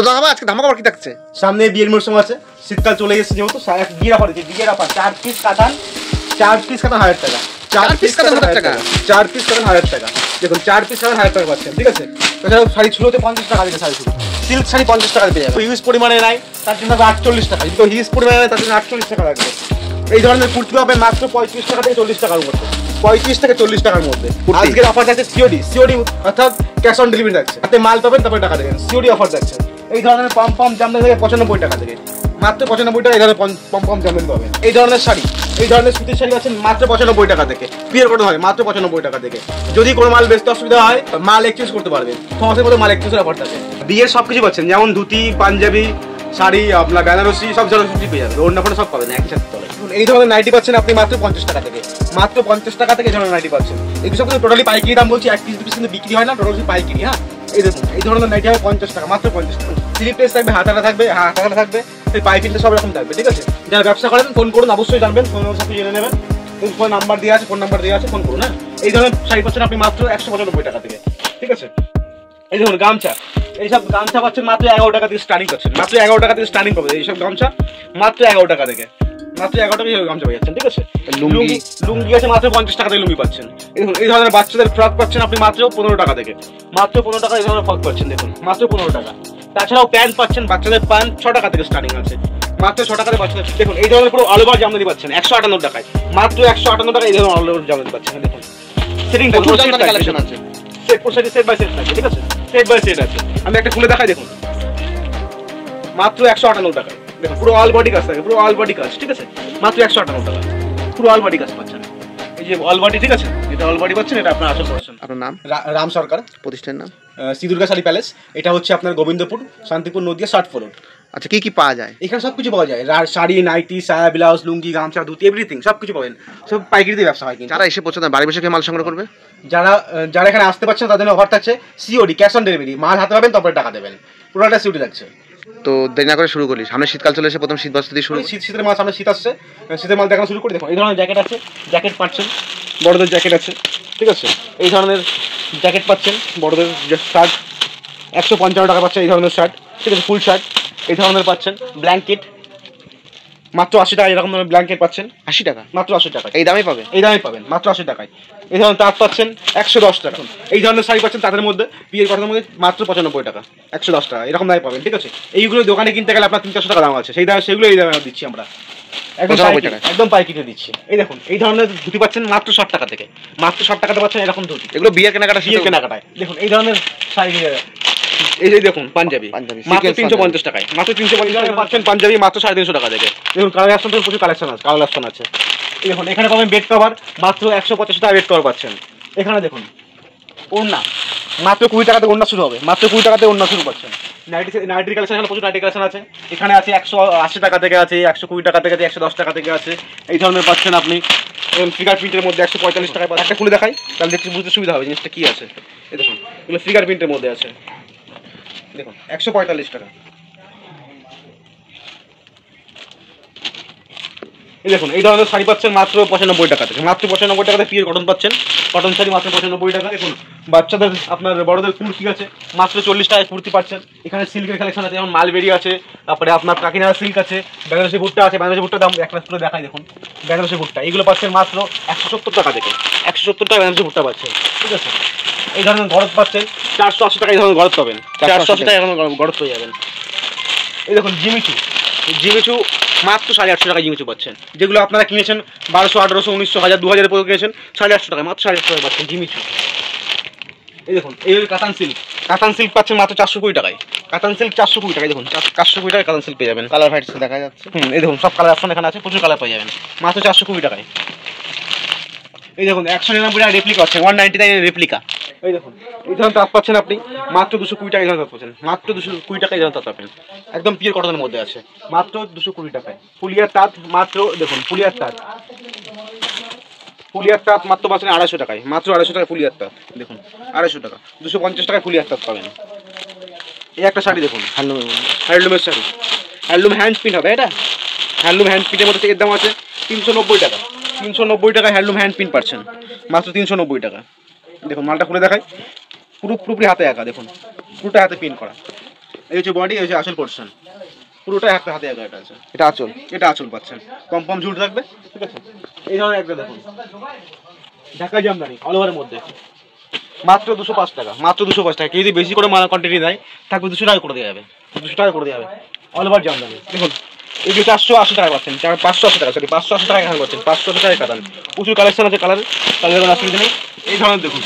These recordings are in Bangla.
তো দাদা আজকে ধামাকা অফার কি থাকছে? সামনে বিয়ের মরশুম আছে, শীতকাল চলে এসেছে যেহেতু বিয়ের অফার আছে। বিয়ের অফার 4 পিস কাতান 1000 টাকা। 4 পিস কাতান 1000 টাকা। 4 পিস কাতান 1000 টাকা। দেখুন 4 পিস কাতান 1000 টাকা পাচ্ছেন, ঠিক আছে। তাছাড়াও শাড়ি ঝুলোতে 50 টাকা দিকে শাড়ি ঝুলো, সিল্ক শাড়ি 50 টাকা পেয়ে যাবে। হিউজ পরিমাণে নাই তার জন্য 48 টাকা, যদি হিউজ পরিমাণে নাই তার জন্য 48 টাকা লাগবে। এই ধরনের কুর্তি পাবেন মাত্র 35 টাকা থেকে 40 টাকার মধ্যে, 35 থেকে 40 টাকার মধ্যে। আজকের অফার থাকছে সিওডি অর্থাৎ ক্যাশ অন ডেলিভারি থাকছে। হাতে মাল পাবেন তারপরে টাকা দেবেন, সিওডি অফার থাকছে। এই ধরনের পম জামদানি থেকে 95 টাকা থেকে, মাত্র 95 টাকা এই ধরনের পম জামদানি পাবেন। এই ধরনের শাড়ি, এই ধরনের সুতির শাড়ি আছেন মাত্র 95 টাকা থেকে, পিওর কটন হয় মাত্র 95 টাকা থেকে। যদি কোনো মাল বেচতে অসুবিধা হয় মাল এক্সচেঞ্জ করতে পারবেন, 6 মাসের মধ্যে মাল এক্সচেঞ্জের অফার থাকে। বিয়ের সব কিছু পাচ্ছেন, যেমন ধুতি, পাঞ্জাবি, শাড়ি, আপনার বেনারসি, সব ধরনের সবজি পেয়ে যাবেন। অন্য কোনো সব পাবেন একই সাথে তলে। এই ধরনের নাইটি পাচ্ছেন আপনি মাত্র 50 টাকা থেকে, মাত্র 50 টাকা থেকে এই ধরনের নাইটি পাচ্ছেন। এই সব কিন্তু টোটালি পাইকারি দাম বলছি, এক পিস দু পিস কিন্তু বিক্রি হয় না, টোটালি পাইকারি। হ্যাঁ, এই দেখুন এই ধরনের নাইটি হবে 50 টাকা, মাত্র 50 টাকা। স্লিপ টেস্ট থাকবে, হাতাটা থাকবে, হাতাটা থাকবে, এই পাইপিংটা সব রকম থাকবে, ঠিক আছে। যারা ব্যবসা করেন ফোন করুন, অবশ্যই জানবেন, ফোন সাথে জেনে নেবেন। ফোন নাম্বার দেওয়া আছে, ফোন নাম্বার দেওয়া আছে, ফোন করুন। হ্যাঁ, এই ধরনের শাড়ি পাচ্ছেন আপনি মাত্র 195 টাকা থেকে, ঠিক আছে। এই দেখুন গামছা, এইসব গামছা পাচ্ছেন মাত্র 11 টাকা থেকে স্টার্টিং পাচ্ছেন, মাত্র 11 টাকা থেকে স্টার্টিং পাবেন। এইসব গামছা মাত্র 11 টাকা থেকে, মাত্র 11 টাকা গামছা পেয়ে যাচ্ছেন, ঠিক আছে। লুঙ্গি আছে মাত্র 50 টাকা থেকে লুঙ্গি পাচ্ছেন। দেখুন এই ধরনের বাচ্চাদের ফ্রক পাচ্ছেন আপনি মাত্র 15 টাকা থেকে, মাত্র 15 টাকা এই ধরনের ফ্রক পাচ্ছেন, দেখুন মাত্র 15 টাকা। তাছাড়াও প্যান্ট পাচ্ছেন, বাচ্চাদের প্যান্ট 6 টাকা থেকে স্টার্টিং আছে, মাত্র 6 টাকা থেকে বাচ্চাদের। দেখুন এই ধরনের পুরো অল ওভার জামদানি পাচ্ছেন 158 টাকায়, মাত্র 158 টাকা এই ধরনের অল ওভার জামদানি পাচ্ছেন। দেখুন সেটিং কালেকশন আছে, সেট বাই সেট থাকে, ঠিক আছে, সেট বাই সেট আছে। আমি একটা খুলে দেখাই, দেখুন মাত্র 158 টাকায়। দেখুন পুরো অল বডি কাজ থাকে, পুরো অল বডি কাজ, ঠিক আছে, মাত্র 158 টাকা, পুরো অল বডি কাজ পাচ্ছেন। এই যে অল বডি, ঠিক আছে, এটা অল বডি পাচ্ছেন। এটা আপনার আসল পাচ্ছেন। আপনার নাম? রাম সরকার, প্রতিষ্ঠানের নাম শ্রী দুর্গা শাড়ি প্যালেস। এটা হচ্ছে আপনার গোবিন্দপুর শান্তিপুর নদিয়া 60 ফ্লোর। আচ্ছা, কি কি পাওয়া যায় এখানে? সব কিছু পাওয়া যায়, শাড়ি, নাইটি, সায়া, ব্লাউজ, লুঙ্গি, গামছা, ধুতি, এভরিথিং সব কিছু পাবেন। সব পাইকারিতে ব্যবসা হয়। কিন্তু যারা এসে পৌঁছাতে বাড়ি বসে মাল সংগ্রহ করবে, যারা এখানে আসতে পারছেন তাদের অফার থাকছে সিওডি, ক্যাশ অন ডেলিভারি। মাল হাতে পাবেন তারপরে টাকা দেবেন, পুরোটা সিওডি থাকছে। তো দেরি না করে শুরু করি, সামনে শীতকাল চলে এসে প্রথম শীত বস্ত্র দিয়ে শুরু। শীতের মাল, সামনে শীত আসছে, শীতের মাল দেখানো শুরু করে। দেখুন এই ধরনের জ্যাকেট আছে, জ্যাকেট পাচ্ছেন, বড়দের জ্যাকেট আছে, ঠিক আছে। এই ধরনের জ্যাকেট পাচ্ছেন, বড়দের শার্ট 155 টাকা পাচ্ছেন, এই ধরনের শার্ট, ঠিক আছে, ফুল শার্ট। এই ধরনের পাচ্ছেন ব্ল্যাঙ্কেট মাত্র 80 টাকা, এরকম ধরনের ব্ল্যাঙ্কেট পাচ্ছেন 80 টাকা, মাত্র 80 টাকা। এই দামে পাবেন, এই দামে পাবেন মাত্র 80 টাকায়। এই ধরনের তাঁত পাচ্ছেন 110 টাকা। এই ধরনের শাড়ি পাচ্ছেন তাদের মধ্যে, বিয়ের কথার মধ্যে মাত্র 95 টাকা, 110 টাকা, এরকম দামে পাবেন, ঠিক আছে। এইগুলো দোকানে কিনতে গেলে আপনার 300-400 টাকা দাম আছে, সেই দামে সেগুলো এই দামে দিচ্ছি আমরা, একদম পাইকারি দিচ্ছি। এই দেখুন এই ধরনের ধুতি পাচ্ছেন মাত্র 60 টাকা থেকে, মাত্র 60 টাকাতে পাচ্ছেন এরকম ধুতি। এগুলো বিয়ের কেনাকাটায়। দেখুন এই ধরনের শাড়ি, এই যে দেখুন পাঞ্জাবি মাত্র 350 টাকায়, মাত্র 350 টাকায় পাচ্ছেন পাঞ্জাবি মাত্র 350 টাকা থেকে। দেখুন কালার অপশন থেকে প্রচুর কালেকশন আছে, কালার অপশন আছে। এই দেখুন এখানে পাবেন বেড কভার মাত্র 185 টাকা বেড কভার পাচ্ছেন। এখানে দেখুন ওড়না মাত্র 20 টাকাতে ওড়না শুরু হবে, মাত্র 20 টাকাতে ওড়না শুরু পাচ্ছেন। নাইটির কালেকশন, এখানে প্রচুর নাইটি কালেকশন আছে। এখানে আছে 180 টাকা থেকে আছে, 120 টাকা থেকে আছে, 110 টাকা থেকে আছে। এই ধরনের পাচ্ছেন আপনি ফিগার প্রিন্টের মধ্যে 145 টাকায়। একটা খুলে দেখাই তাহলে দেখতে বুঝতে সুবিধা হবে জিনিসটা কি আছে। এই দেখুন এগুলো ফিগার প্রিন্টের মধ্যে আছে, দেখুন 145 টাকা। এই দেখুন এই ধরনের শাড়ি পাচ্ছেন মাত্র 95 টাকা থেকে, মাত্র 95 টাকাতে পিওর কটন পাচ্ছেন, কটন শাড়ি মাত্র 95 টাকা। দেখুন বাচ্চাদের আপনার বড়দের কুর্তি আছে মাত্র 40 টাকায় কুর্তি পাচ্ছেন। এখানে সিল্কের কালেকশন আছে, যেমন মালবেরি আছে, তারপরে আপনার কাকিনাড়া সিল্ক আছে, বেনারসি ভুট্টা আছে। বেনারসি ভুট্টার দাম একটা করে দেখাই, দেখুন বেনারসি ভুট্টা এগুলো পাচ্ছেন মাত্র 170 টাকা থেকে, 170 টাকা বেনারসি ভুট্টা পাচ্ছেন, ঠিক আছে। এই ধরনের গরদ পাচ্ছেন 480 টাকা, এই ধরনের গরদ পাবেন 480 টাকা গরদ পেয়ে যাবেন। এই দেখুন জিমিচু মাত্র 850 টাকা জিমিচু পাচ্ছেন, যেগুলো আপনারা কিনেছেন 1200, 1800, 1900, 1000, 2000 পরে কিনেছেন 850 টাকা, মাত্র 850 টাকা পাচ্ছেন জিমিচু। এই দেখুন এই কাতান সিল্ক পাচ্ছেন মাত্র 420 টাকায়, কাতান সিল্ক 420 টাকায়। দেখুন 420 টাকায় কাতান সিল্ক পেয়ে যাবেন, কালার ভাইট দেখা যাচ্ছে। এই দেখুন সব কালার অপশন এখানে আছে, প্রচুর কালার পেয়ে যাবেন মাত্র 420 টাকায়। এই দেখুন 199 টাকা রেপ্লিকা আছে, 199 রেপ্লিকা। এই দেখুন এই ধরনের তাঁত পাচ্ছেন আপনি মাত্র 220 টাকা, এই ধরনের তাঁত পাচ্ছেন মাত্র 220 টাকা, এই ধরনের তাঁত পাবেন একদম পিওর কটনের মধ্যে আছে, মাত্র 220 টাকায়। ফুলিয়ার তাঁত মাত্র, দেখুন ফুলিয়ার তাঁত মাত্র পাচ্ছেন 250 টাকায়, মাত্র 250 টাকায় ফুলিয়ার তাঁত। দেখুন 250 টাকা, 250 টাকায় ফুলিয়ার তাঁত পাবেন। এই একটা শাড়ি দেখুন হ্যান্ডলুমের শাড়ি, হ্যান্ডলুম হ্যান্ড প্রিন্ট হবে, এটা হ্যান্ডলুম হ্যান্ড প্রিন্টের মধ্যে এর দাম আছে 390 টাকা, 390 টাকায় হ্যান্ডলুম হ্যান্ড প্রিন্ট পাচ্ছেন মাত্র 390 টাকা। দেখুন মালটা খুলে দেখাই, পুরোপুরি হাতে আঁকা, দেখুন পুরোটা হাতে প্রিন্ট করা, এই হচ্ছে বডি, এই হচ্ছে আসল পোর্শন, পুরোটাই হাতে হাতে এটা আছে। এটা আঁচল। এটা আঁচল পাচ্ছেন, কম ঝুট থাকবে, ঠিক আছে। এই ধরনের একটা দেখুন ঢাকা জামদানি অল ওভারের মধ্যে, মাত্র 205 টাকা, মাত্র 205 টাকা। কেউ যদি বেশি করে মাল কোয়ান্টিটি দেয় থাকবে 200 টাকা করে দেওয়া যাবে, 200 টাকা করে দেওয়া যাবে অল ওভার জামদানি। দেখুন এগুলো 480 টাকা পাচ্ছেন, 580 টাকা, সরি 580 টাকা এখানে পাচ্ছেন, 580 টাকা কাতান। প্রচুর কালেকশন আছে, কালার কোনো অসুবিধা নেই। এই ধরনের দেখুন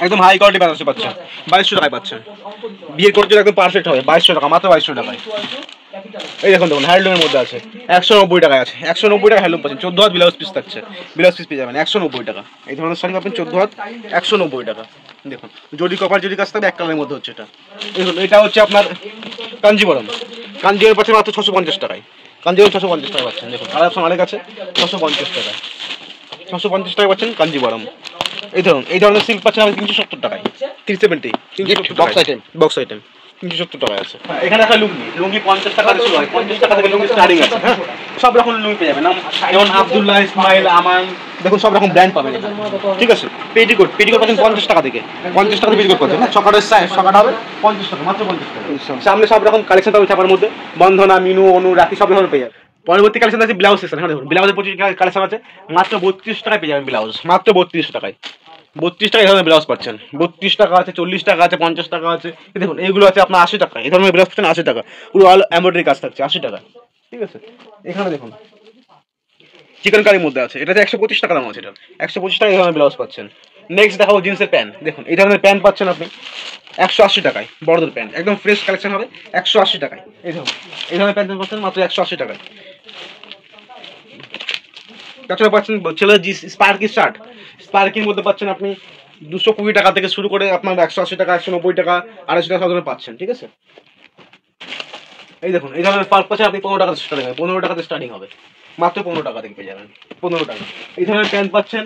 একদম হাই কোয়ালিটি বেনারসি পাচ্ছেন, 2200 টাকায় পাচ্ছেন। বিয়ের করতে একদম পারফেক্ট হবে, 2200 টাকা, মাত্র 2200 টাকায়। এই দেখুন দেখুন হ্যান্ডলুমের মধ্যে আছে, 190 টাকায় আছে, 190 টাকা হ্যান্ডলুম পাচ্ছেন। 14 হাত ব্লাউজ পিস থাকছে, ব্লাউজ পিস পেয়ে যাবেন 190 টাকা। এই ধরনের শাড়ি পাবেন 14 হাত 190 টাকা। দেখুন জরি কপার জরি কাজ থাকবে, এক কালারের মধ্যে হচ্ছে এটা। দেখুন এটা হচ্ছে আপনার কাঞ্জিবরম, কাঞ্জিবরম পাচ্ছেন মাত্র 650 টাকায়, কাঞ্জিবরম 650 টাকা পাচ্ছেন। দেখুন কালার অপশন অনেক আছে, 650 টাকায়, 650 টাকা পাচ্ছেন কাঞ্জিবরম। এই ধরনের সিল্ক পাচ্ছেন আপনি 370 টাকায়, 370 বক্স আইটেম, বক্স আইটেম 370 টাকায় আছে। এখানে একটা লুঙ্গি, লুঙ্গি 50 টাকা থেকে শুরু হয়, 50 টাকা থেকে লুঙ্গি স্টার্টিং আছে। হ্যাঁ সব রকম লুঙ্গি পেয়ে যাবেন, যেমন আব্দুল্লাহ, ইসমাইল, আমান, দেখুন সব রকম ব্র্যান্ড পাবেন এখানে, ঠিক আছে। পেটিকোট, পেটিকোট পাচ্ছেন 50 টাকা থেকে, 50 টাকা পেটিকোট পাচ্ছেন। হ্যাঁ সকালের সকাল হবে 50 টাকা, মাত্র 50 টাকা। সামনে সব রকম কালেকশন পাবেন ছাপার মধ্যে, বন্ধনা, মিনু, অনু, রাখি সব ধরনের পেয়ে যাবেন। পরবর্তী কালেকশন আছে ব্লাউজ সেকশন। হ্যাঁ দেখুন ব্লাউজের প্রচুর কালেকশন আছে, মাত্র 32 টাকায় পেয়ে যাবেন ব্লাউজ, মাত্র 32 টাকায়, 32 টাকা এই ধরনের ব্লাউজ পাচ্ছেন। 32 টাকা আছে, 40 টাকা আছে, 50 টাকা আছে। দেখুন এইগুলো আছে আপনার 80 টাকা, এই ধরনের ব্লাউজ পাচ্ছেন 80 টাকা, পুরো অল এমব্রয়ডারি কাজ থাকছে 80 টাকা, ঠিক আছে। এখানে দেখুন চিকেন কারির মধ্যে আছে, এটাতে 125 টাকা দাম আছে, এটা 125 টাকা এই ধরনের ব্লাউজ পাচ্ছেন। নেক্সট দেখাবো জিন্সের প্যান্ট। দেখুন এই ধরনের প্যান্ট পাচ্ছেন আপনি 180 টাকায়, বড়দের প্যান্ট একদম ফ্রেশ কালেকশন হবে 180 টাকায়। এই ধরনের প্যান্ট পাচ্ছেন মাত্র 180 টাকায়। তাছাড়া পাচ্ছেন ছেলের জি স্পার্কি শার্ট, স্পার্কির মধ্যে পাচ্ছেন আপনি 220 টাকা থেকে শুরু করে আপনার 180 টাকা, 190 টাকা, 250 টাকা সব ধরনের পাচ্ছেন, ঠিক আছে। এই দেখুন এই ধরনের পার্ক পাচ্ছেন আপনি 15 টাকা স্টার্টিং হবে, 15 টাকাতে স্টার্টিং হবে, মাত্র 15 টাকা থেকে পেয়ে যাবেন, 15 টাকা। এই ধরনের প্যান্ট পাচ্ছেন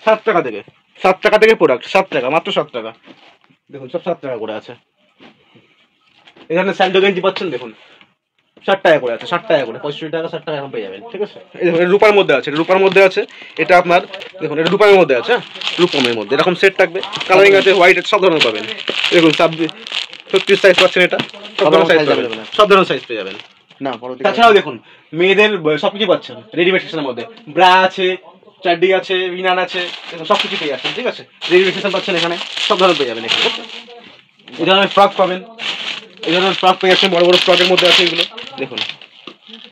7 টাকা থেকে, 7 টাকা থেকে প্রোডাক্ট 7 টাকা, মাত্র 7 টাকা। দেখুন সব 7 টাকা করে আছে। এই ধরনের স্যান্ডো গেঞ্জি পাচ্ছেন দেখুন 60 টাকা করে আছে, 60 টাকা করে, 65 টাকা 60 টাকা এখন পেয়ে যাবেন, ঠিক আছে। এই দেখুন এটা রূপার মধ্যে আছে, রূপার মধ্যে আছে, এটা আপনার দেখুন এটা রূপার মধ্যে আছে, রূপমের মধ্যে এরকম সেট থাকবে, কালারিং আছে, হোয়াইট সব ধরনের পাবেন। দেখুন 36 সাইজ পাচ্ছেন, এটা সব ধরনের সাইজ পাবেন, সব ধরনের সাইজ পেয়ে যাবেন। না তাছাড়াও দেখুন মেয়েদের সবকিছু পাচ্ছেন রেডিমেড সেকশনের মধ্যে, ব্রা আছে, চাড্ডি আছে, বিনান আছে, সবকিছু পেয়ে যাচ্ছেন, ঠিক আছে। রেডিমেড সেকশন পাচ্ছেন এখানে, সব ধরনের পেয়ে যাবেন এখানে। এই ধরনের ফ্রক পাবেন, এই ধরনের ফ্রক পেয়ে যাচ্ছেন, বড় বড় ফ্রকের মধ্যে আছে এগুলো। দেখুন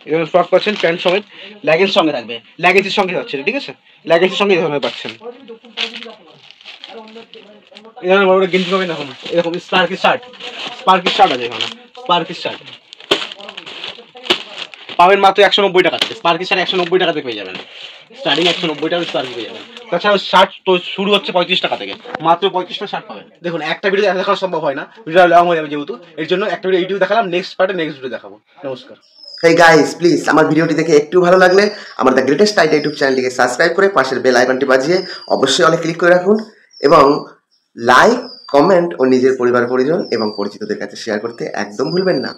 এই ধরনের ফ্রক পাচ্ছেন প্যান্ট সমেত, লেগিংস সঙ্গে থাকবে, লেগিংসের সঙ্গে যাচ্ছে, ঠিক আছে, লেগিংসের সঙ্গে এই ধরনের পাচ্ছেন। এই ধরনের বড় বড় গেঞ্জি পাবেন এখন, এরকম স্পার্কি শার্ট, স্পার্কি শার্ট আছে এখানে, স্পার্কি শার্ট পাবেন মাত্র 190 টাকা থেকে, স্পার্কি শার্ট 190 টাকাতে পেয়ে যাবেন, স্টার্টিং 190 টাকা স্পার্কি পেয়ে যাবেন। তাছাড়াও শার্ট তো শুরু হচ্ছে 35 টাকা থেকে, মাত্র 35 টাকা শার্ট পাবেন। দেখুন একটা ভিডিও দেখা সম্ভব হয় না, ভিডিও লং হয়ে যাবে যেহেতু, এর জন্য একটা ভিডিও ইউটিউব দেখালাম, নেক্সট পার্টে নেক্সট ভিডিও দেখাবো। নমস্কার। হেই গাইস, প্লিজ আমার ভিডিওটি দেখে একটু ভালো লাগলে আমার দ্য গ্রেটেস্ট আইডিয়া ইউটিউব চ্যানেলটিকে সাবস্ক্রাইব করে পাশের বেল আইকনটি বাজিয়ে অবশ্যই অলে ক্লিক করে রাখুন, এবং লাইক, কমেন্ট ও নিজের পরিবার পরিজন এবং পরিচিতদের কাছে শেয়ার করতে একদম ভুলবেন না।